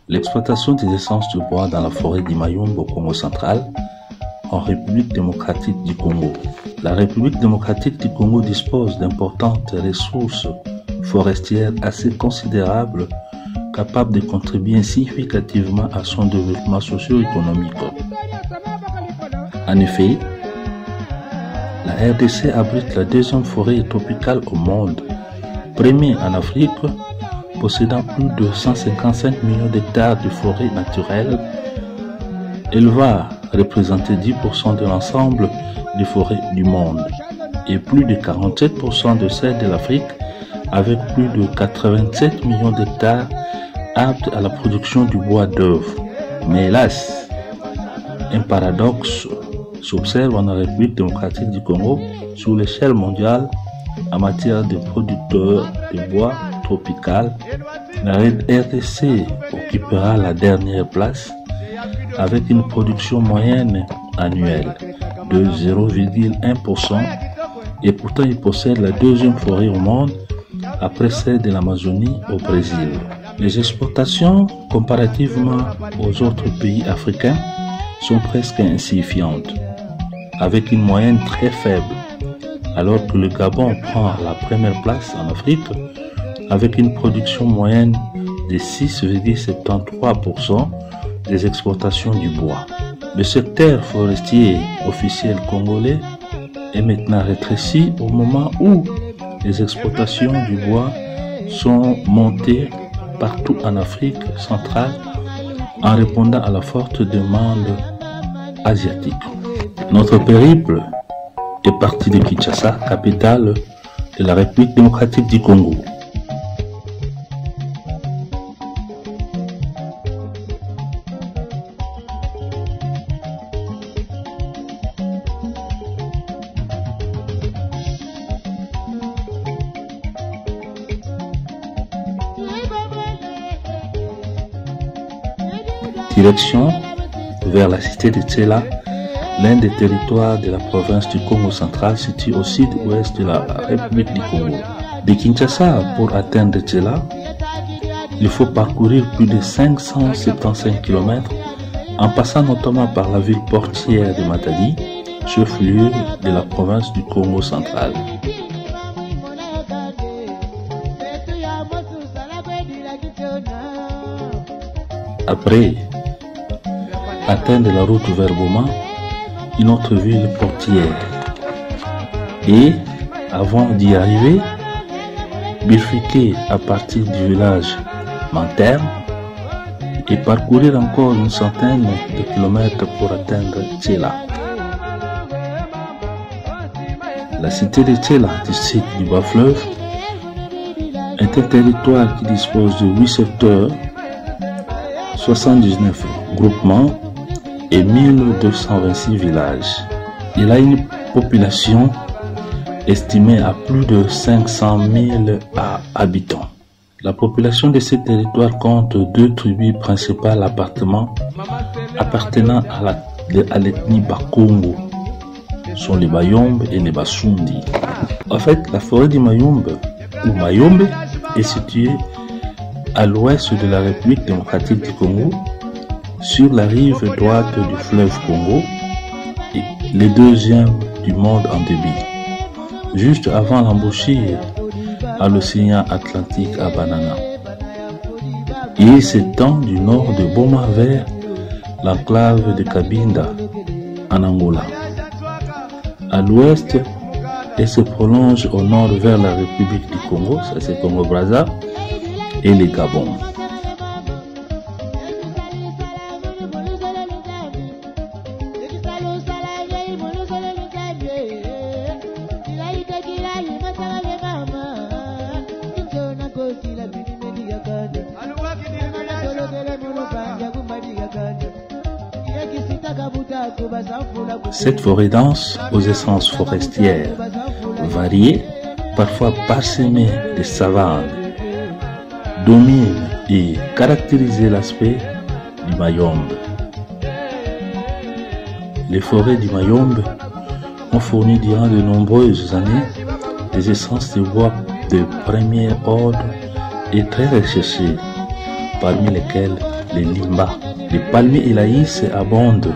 L'exploitation des essences de bois dans la forêt d'Imayombe au Congo central, en République démocratique du Congo. La République démocratique du Congo dispose d'importantes ressources forestières assez considérables, capables de contribuer significativement à son développement socio-économique. En effet, la RDC abrite la deuxième forêt tropicale au monde, première en Afrique, possédant plus de 155 millions d'hectares de forêt naturelle. Elle va représenter 10% de l'ensemble des forêts du monde et plus de 47% de celles de l'Afrique, avec plus de 87 millions d'hectares aptes à la production du bois d'œuvre. Mais hélas, un paradoxe s'observe en République démocratique du Congo sur l'échelle mondiale en matière de producteurs de bois tropical. La RDC occupera la dernière place avec une production moyenne annuelle de 0,1% et pourtant il possède la deuxième forêt au monde après celle de l'Amazonie au Brésil. Les exportations comparativement aux autres pays africains sont presque insignifiantes, avec une moyenne très faible, alors que le Gabon prend la première place en Afrique avec une production moyenne de 6,73% des exportations du bois. Le secteur forestier officiel congolais est maintenant rétréci au moment où les exportations du bois sont montées partout en Afrique centrale en répondant à la forte demande asiatique. Notre périple est parti de Kinshasa, capitale de la République démocratique du Congo. Direction vers la cité de Tchela, l'un des territoires de la province du Congo central situé au sud-ouest de la République du Congo. De Kinshasa, pour atteindre Tchela, il faut parcourir plus de 575 km en passant notamment par la ville portière de Matadi, chef-lieu de la province du Congo central. Après atteindre la route vers Goma, une autre ville portière. Et avant d'y arriver, bifurquer à partir du village Manterne et parcourir encore une centaine de kilomètres pour atteindre Tchela. La cité de Tchela, district du Bas-Fleuve, est un territoire qui dispose de 8 secteurs, 79 groupements et 1226 villages. Il a une population estimée à plus de 500 000 habitants. La population de ce territoire compte 2 tribus principales appartenant à l'ethnie Bakongo, sont les Bayombe et les Basundi. En fait, la forêt du Mayombe ou Mayombe est située à l'ouest de la République démocratique du Congo, sur la rive droite du fleuve Congo et le deuxième du monde en débit, juste avant l'embouchure à l'océan Atlantique à Banana. Il s'étend du nord de Boma vers l'enclave de Cabinda en Angola. À l'ouest, elle se prolonge au nord vers la République du Congo, ça c'est Congo-Brazza, et le Gabon. Cette forêt dense, aux essences forestières variées, parfois parsemée de savanes, domine et caractérise l'aspect du Mayombe. Les forêts du Mayombe ont fourni durant de nombreuses années des essences de bois de premier ordre et très recherchées, parmi lesquelles les limbas. Les palmiers et l'aïs abondent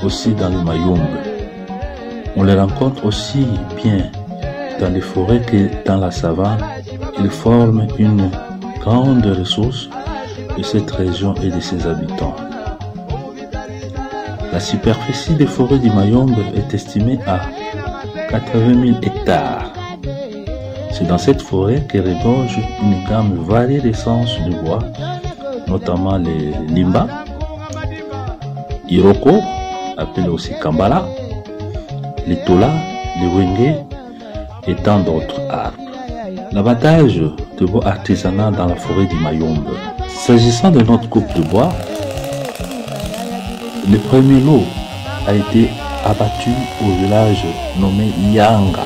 aussi dans le Mayombe. On les rencontre aussi bien dans les forêts que dans la savane. Ils forment une grande ressource de cette région et de ses habitants. La superficie des forêts du Mayombe est estimée à 80 000 hectares. C'est dans cette forêt que regorge une gamme variée d'essences de bois, notamment les limbas, iroko, appelé aussi kambala, les tola, les wenge et tant d'autres arbres. L'abattage de bois artisanal dans la forêt du Mayombe. S'agissant de notre coupe de bois, le premier lot a été abattu au village nommé Yanga,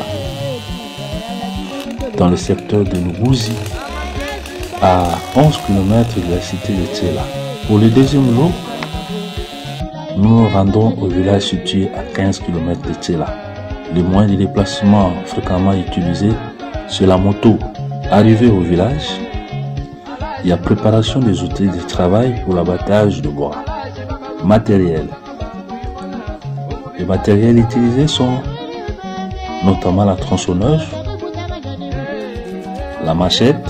dans le secteur de Nuguzi, à 11 km de la cité de Tsela. Pour le deuxième lot, nous nous rendons au village situé à 15 km de Tsela. Le moyen de déplacement fréquemment utilisé, c'est la moto. Arrivé au village, il y a préparation des outils de travail pour l'abattage de bois. Matériel. Les matériels utilisés sont notamment la tronçonneuse, la machette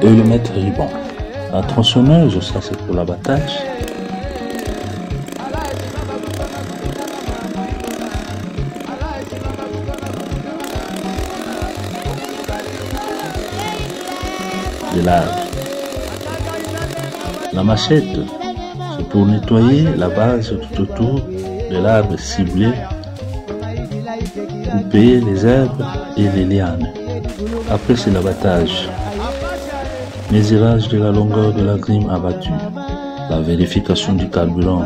et le mètre-ruban. La tronçonneuse, ça c'est pour l'abattage. De l'arbre. La machette, c'est pour nettoyer la base tout autour de l'arbre ciblé, couper les herbes et les lianes. Après, c'est l'abattage. Mesurage de la longueur de la grime abattue, la vérification du carburant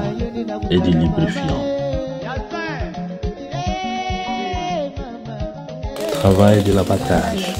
et du lubrifiant. Travail de l'abattage.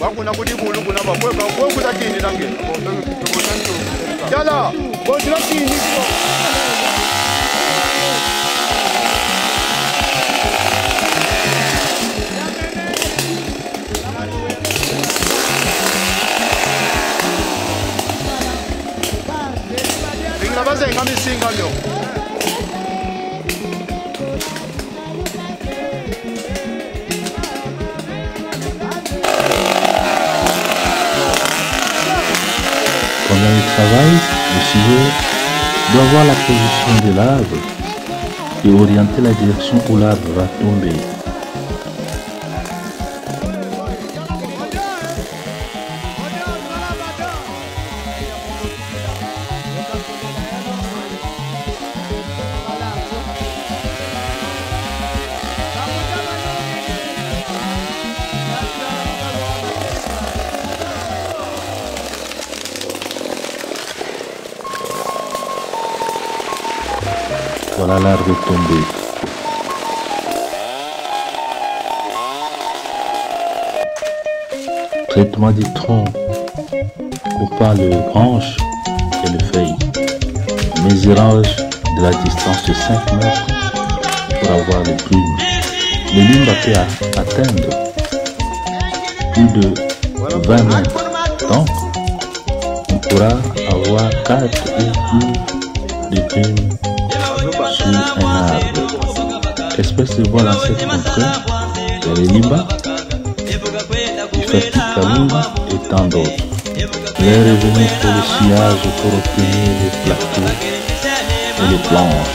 Bakuna kudi bulu kuna bakweka kwa kuza kini nange. Yala, bojira kini. Binga bazenga misinga lyo. Pendant le travail, le sujet doit voir la position de l'arbre et orienter la direction où l'arbre va tomber. Voilà l'arbre tombé. Traitement du tronc, coupant les branches et les feuilles. Mesurage de la distance de 5 mètres pour avoir les plumes. Le limbe peut atteindre plus de 20 mètres. Donc, on pourra avoir 4 ou plus de plumes sur un arbre. Espèce de bois dans cette contrée, c'est le limba, Kalunga et tant d'autres. Il est revenu pour le sillage pour obtenir les plateaux et les planches.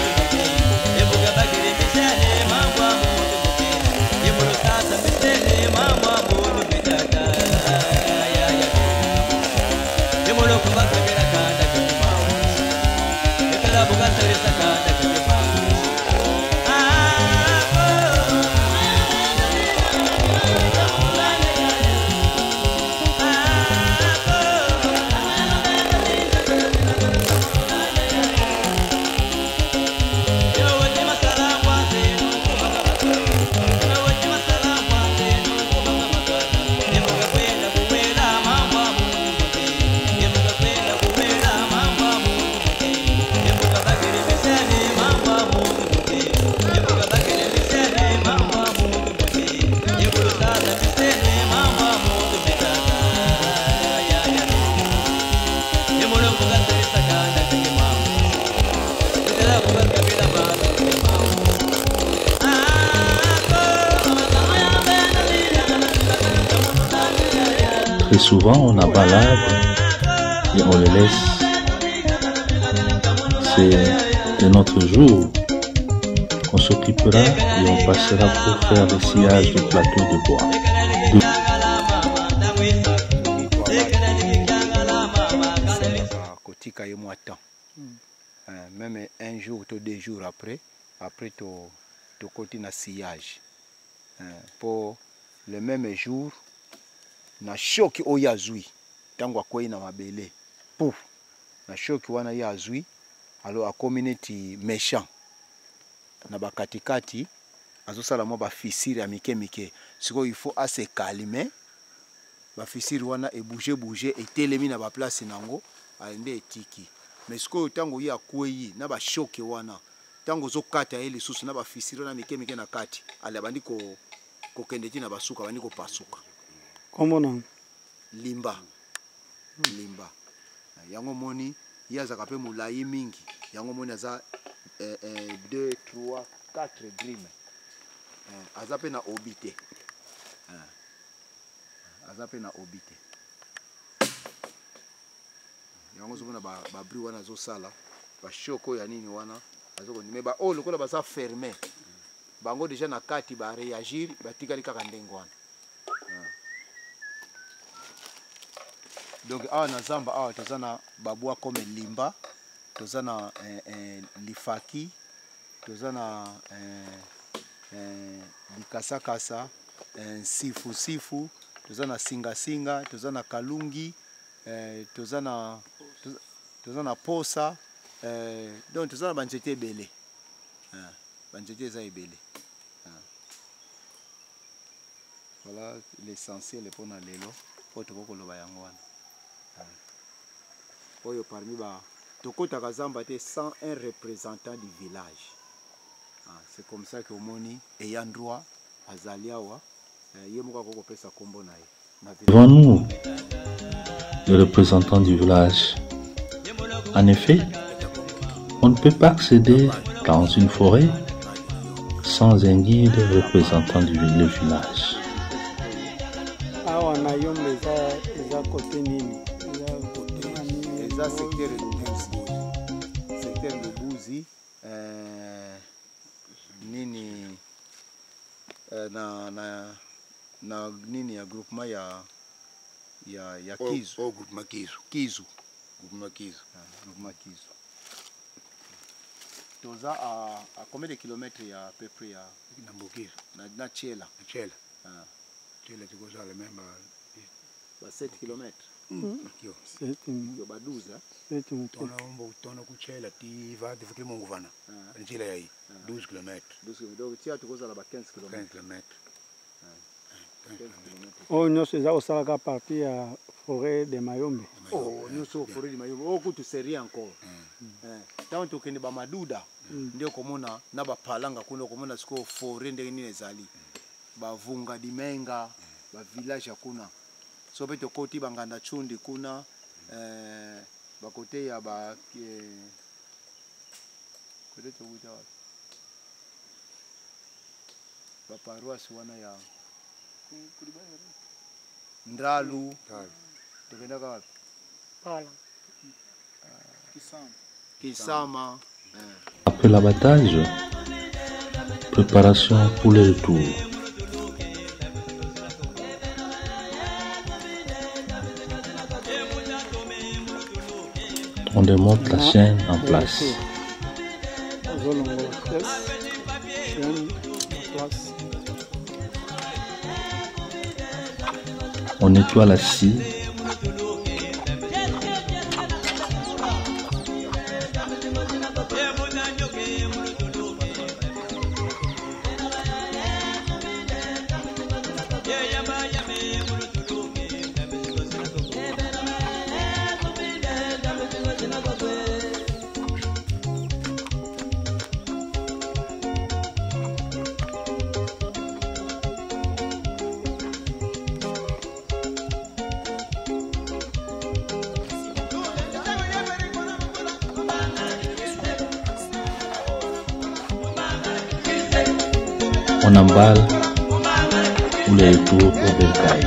Très souvent, on abat l'arbre et on le laisse. C'est de notre jour qu'on s'occupera et on passera pour faire le sillage du plateau de bois. Même un jour ou 2 jours après tu continues le sillage. Pour le même jour, na shoki oyo azwi tango akwei na mabele pouf na shoki wana ya azwi alors a community méchant na bakatikati azosala mo ba fissure ya mike mike siko il faut assez calmer ba fissure wana e bouger et telemi na ba place nango alende etiki mais siko tango ya kwei na ba shoki wana tango zokata ele susu na ba fissure na mike mike na kati ale bandi ko kendeti na basuka bandi ko pasuka. Comment non? Limba. Limba. Yango moni yaza kape mulayi mingi. Yango moni aza 2, 3, 4 grime. Aza pe na obite. Aza pe na obite. Yango zomona ba bri wana zo sala. Ba shoko ya nini wana. Azoko ni meba o lokola baza fermé. Bango déjà na kati ba réagir ba tikali kaka ndengo wana. Donc awa na zamba awa tozana babwa comme limba, tozana lifaki, tozana likasakasa, sifu, tozana singa, tozana kalungi, tozana posa, Donc tout ça banzete belé. Banzete za belé. Voilà l'essentiel pour na lelo pour to ko loba yango wana. Oyo parmi ba tokota kazamba te 101 représentants du village. C'est comme ça que omoni ayant droit azaliawa yemuka ko pesa kombo na ye. Devant nous, le représentant du village. En effet, on ne peut pas accéder dans une forêt sans un guide représentant du village. Secteur de Bouzi, nini na nini ya groupement ya Kizu. Groupement Kizu. Groupement Kizu. Toza à combien de kilomètres il y a à peu près à Nambukir. Na Tchela. Tchela. Tchela tu goza le même 7 km. Yo 12 tono kuchela ti va de fikiri mungu vana. Tchela yayi 12 km. 12 km. Donc tu as tu goza la 15 km. 15 km. Oh, nous sommes au Salaga parti à forêt de Mayombe. Oh, nous sommes au forêt de Mayombe. Oh, tu sais encore. Tant que ni ba maduda, ndio komona na ba palanga kuno komona siko forêt ndenge nini ezali. Ba vunga dimenga, ba village kuna. So beto koti banganda chundi kuna ba kote ya ba kote to buta. Ba paroisse wana ya Ndalu, Kisama. Après l'abattage, préparation pour le retour. On démonte la chaîne en place. On nettoie la scie. On emballe pour les retours au bercail.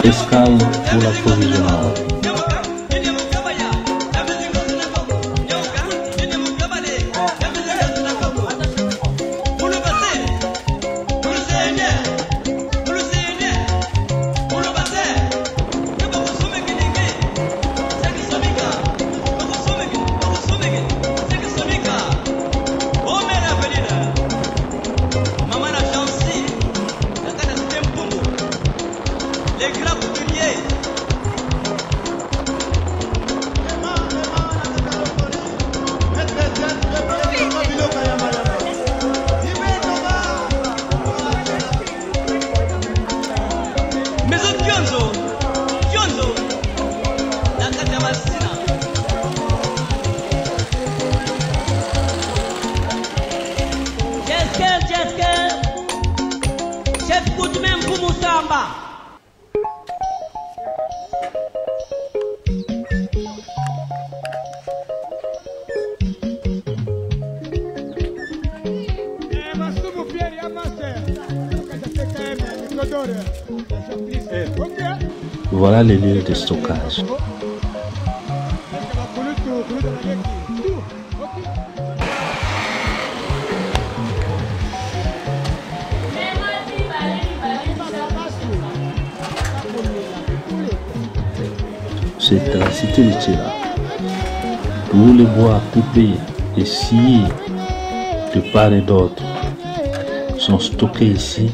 Escale pour l'approvisionnement. Voilà les lieux de stockage. C'est la cité de Tchela. Tous les bois coupés et sciés de part et d'autre sont stockés ici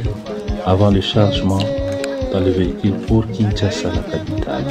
avant le chargement dans le véhicule pour Kinshasa, la capitale.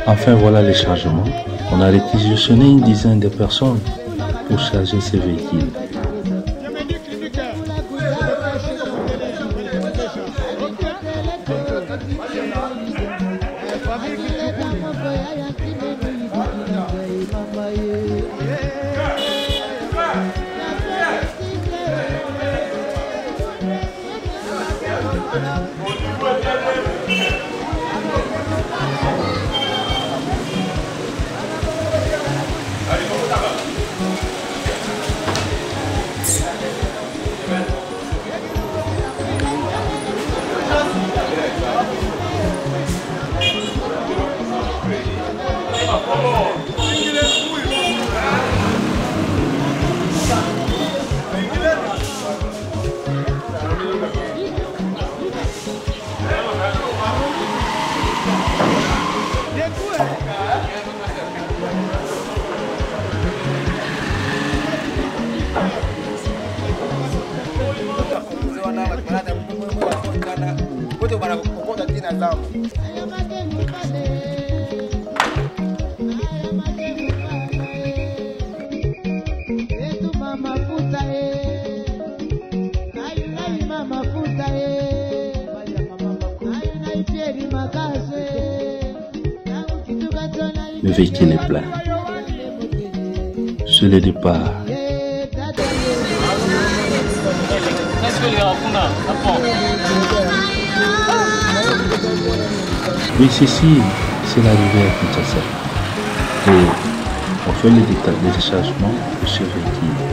Enfin, voilà les chargements. On a réquisitionné une dizaine de personnes pour charger ces véhicules. Le véhicule est plein. C'est le départ. Oui, ceci, c'est l'arrivée à Kinshasa. Et on fait le déchargement de ce véhicule.